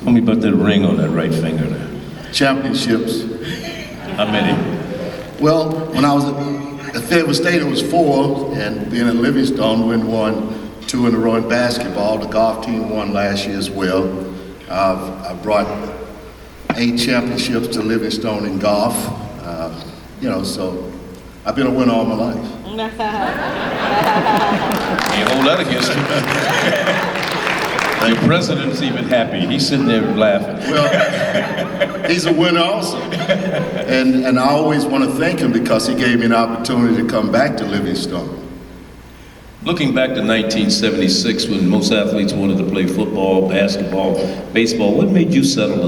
Tell me about that ring on that right finger there. Championships. How many? Well, when I was at Fayetteville State, it was 4, and being at Livingstone, we won 2 in a row in basketball. The golf team won last year as well. I brought 8 championships to Livingstone in golf. So I've been a winner all my life. Can't hold that against you. Your president's even happy. He's sitting there laughing. Well, he's a winner also. And I always want to thank him because he gave me an opportunity to come back to Livingstone. Looking back to 1976, when most athletes wanted to play football, basketball, baseball, what made you settle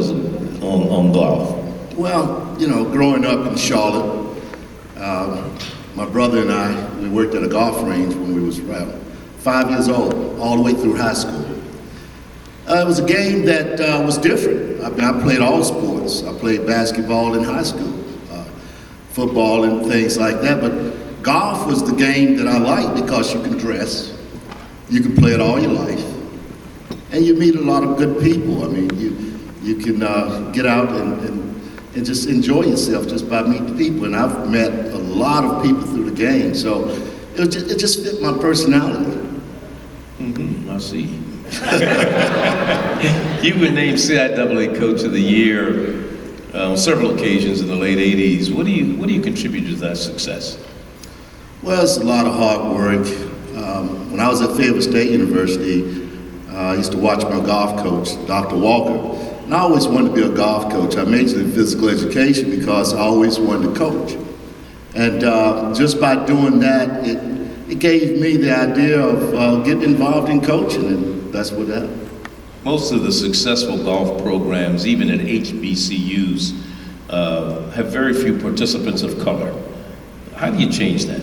on golf? Well, growing up in Charlotte, my brother and I, we worked at a golf range when we was around 5 years old, all the way through high school. It was a game that was different. I played all sports. I played basketball in high school, football and things like that, but golf was the game that I liked because you can dress, you can play it all your life, and you meet a lot of good people. I mean, you can get out and just enjoy yourself just by meeting people. And I've met a lot of people through the game, so it just fit my personality. I see. You were named CIAA Coach of the Year on several occasions in the late '80s. What do you contribute to that success? Well, it's a lot of hard work. When I was at Fayetteville State University, I used to watch my golf coach, Dr. Walker, and I always wanted to be a golf coach. I majored in physical education because I always wanted to coach. And just by doing that, it gave me the idea of getting involved in coaching, and that's what happened. Most of the successful golf programs, even at HBCUs, have very few participants of color. How do you change that?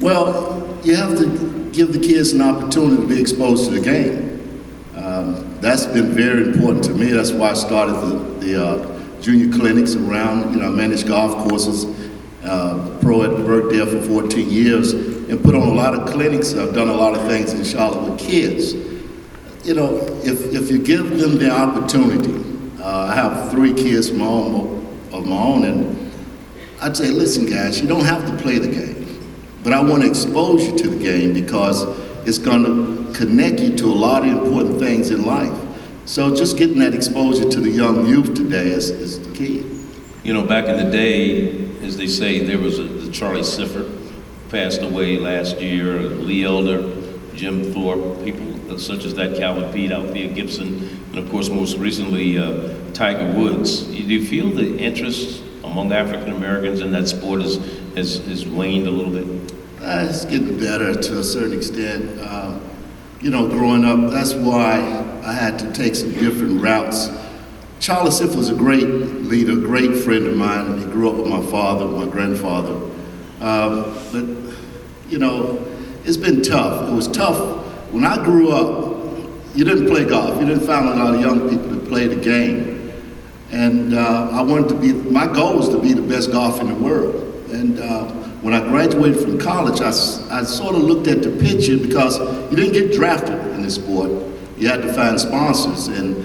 Well, you have to give the kids an opportunity to be exposed to the game. That's been very important to me. That's why I started the junior clinics around, I managed golf courses, pro at worked there for 14 years, and put on a lot of clinics. I've done a lot of things in Charlotte with kids. If you give them the opportunity, I have 3 kids of my own, and I'd say, listen guys, you don't have to play the game, but I want to expose you to the game because it's going to connect you to a lot of important things in life. So just getting that exposure to the young youth today is the key. Back in the day, as they say, there was the Charlie Sifford passed away last year, Lee Elder, Jim Thorpe, people such as that, Calvin Pete, Althea Gibson, and of course most recently Tiger Woods. Do you feel the interest among African Americans in that sport has waned a little bit? It's getting better to a certain extent. Growing up, that's why I had to take some different routes. Charlie Sifford was a great leader, a great friend of mine. He grew up with my father, my grandfather. But it's been tough. It was tough. When I grew up, you didn't play golf. You didn't find a lot of young people that played the game. And my goal was to be the best golfer in the world. And when I graduated from college, I sort of looked at the picture because you didn't get drafted in this sport. You had to find sponsors. And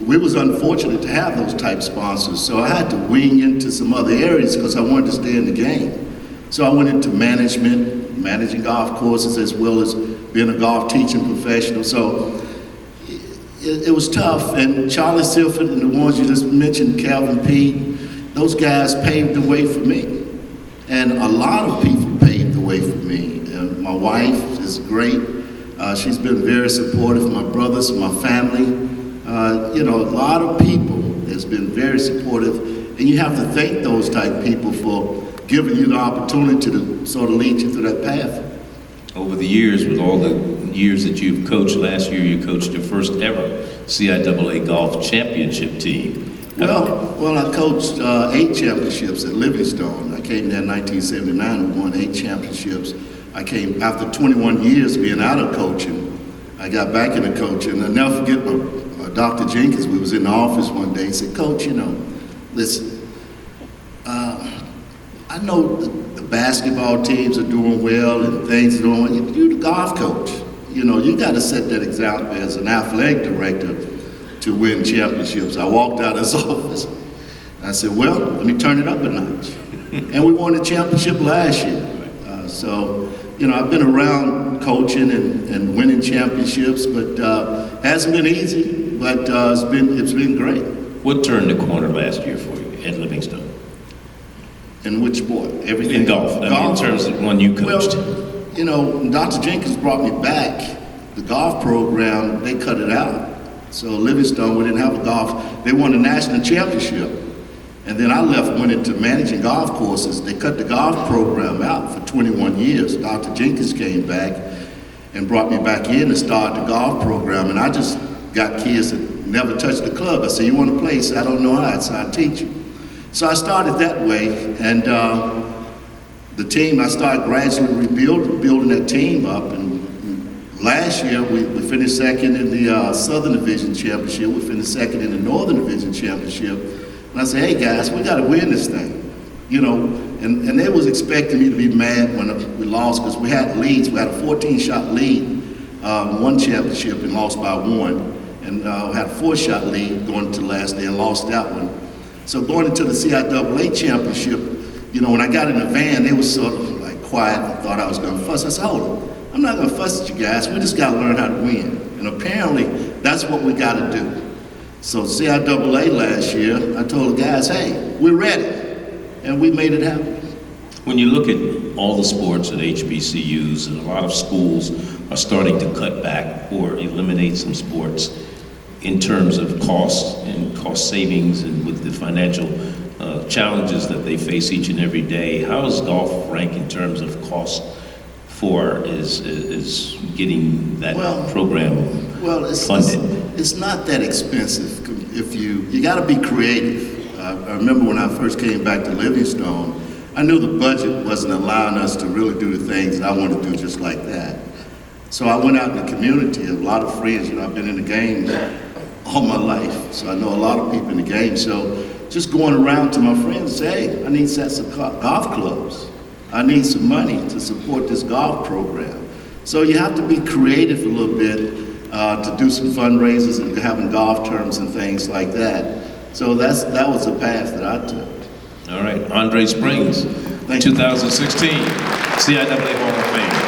we was unfortunate to have those type sponsors. So I had to wing into some other areas because I wanted to stay in the game. So I went into managing golf courses as well as being a golf teaching professional. So it was tough. And Charlie Sifford and the ones you just mentioned, Calvin Pete, those guys paved the way for me. And a lot of people paved the way for me. My wife is great. She's been very supportive. My brothers, my family. A lot of people has been very supportive. And you have to thank those type people for giving you the opportunity to sort of lead you through that path. Over the years, with all the years that you've coached, last year you coached your first ever CIAA Golf Championship team. Well, I coached 8 championships at Livingstone. I came there in 1979 and won 8 championships. I came after 21 years being out of coaching. I got back into coaching. I'll never forget Dr. Jenkins. We was in the office one day. He said, Coach, listen, I know the basketball teams are doing well and things are doing well. You're the golf coach. You got to set that example as an athletic director to to win championships. I walked out of his office. I said, well, let me turn it up a notch. And we won the championship last year. So, I've been around coaching and winning championships, but hasn't been easy, but it's been great. What turned the corner last year for you at Livingstone? In which sport? Everything. In golf. I mean, in terms of one you coached. Well, Dr. Jenkins brought me back. The golf program, they cut it out. So Livingstone, we didn't have a golf. They won the national championship. And then I went into managing golf courses. They cut the golf program out for 21 years. Dr. Jenkins came back and brought me back in and started the golf program. And I just got kids that never touched the club. I said, you want to play? He said, I don't know how. So I teach you. So I started that way. And the team, I started gradually building that team up. And last year, we finished second in the Southern Division Championship. We finished second in the Northern Division Championship. And I said, hey guys, we got to win this thing, and they was expecting me to be mad when we lost because we had leads. We had a 14-shot lead, one championship and lost by one, and we had a 4-shot lead going into the last day and lost that one. So going into the CIAA championship, when I got in the van, they was sort of like quiet and thought I was going to fuss. I said, hold on, I'm not going to fuss at you guys. We just got to learn how to win, and apparently that's what we got to do. So CIAA last year, I told the guys, hey, we're ready, and we made it happen. When you look at all the sports at HBCUs, and a lot of schools are starting to cut back or eliminate some sports in terms of costs and cost savings and with the financial challenges that they face each and every day, how does golf rank in terms of cost for is getting that program funded? It's not that expensive. If you got to be creative. I remember when I first came back to Livingstone, I knew the budget wasn't allowing us to really do the things that I wanted to do just like that. So I went out in the community. A lot of friends, I've been in the game all my life, so I know a lot of people in the game. So just going around to my friends and say, hey, I need sets of golf clubs. I need some money to support this golf program. So you have to be creative a little bit to do some fundraisers and having golf tournaments and things like that. So that was the path that I took. All right, Andre Springs, 2016 CIAA Hall of Fame.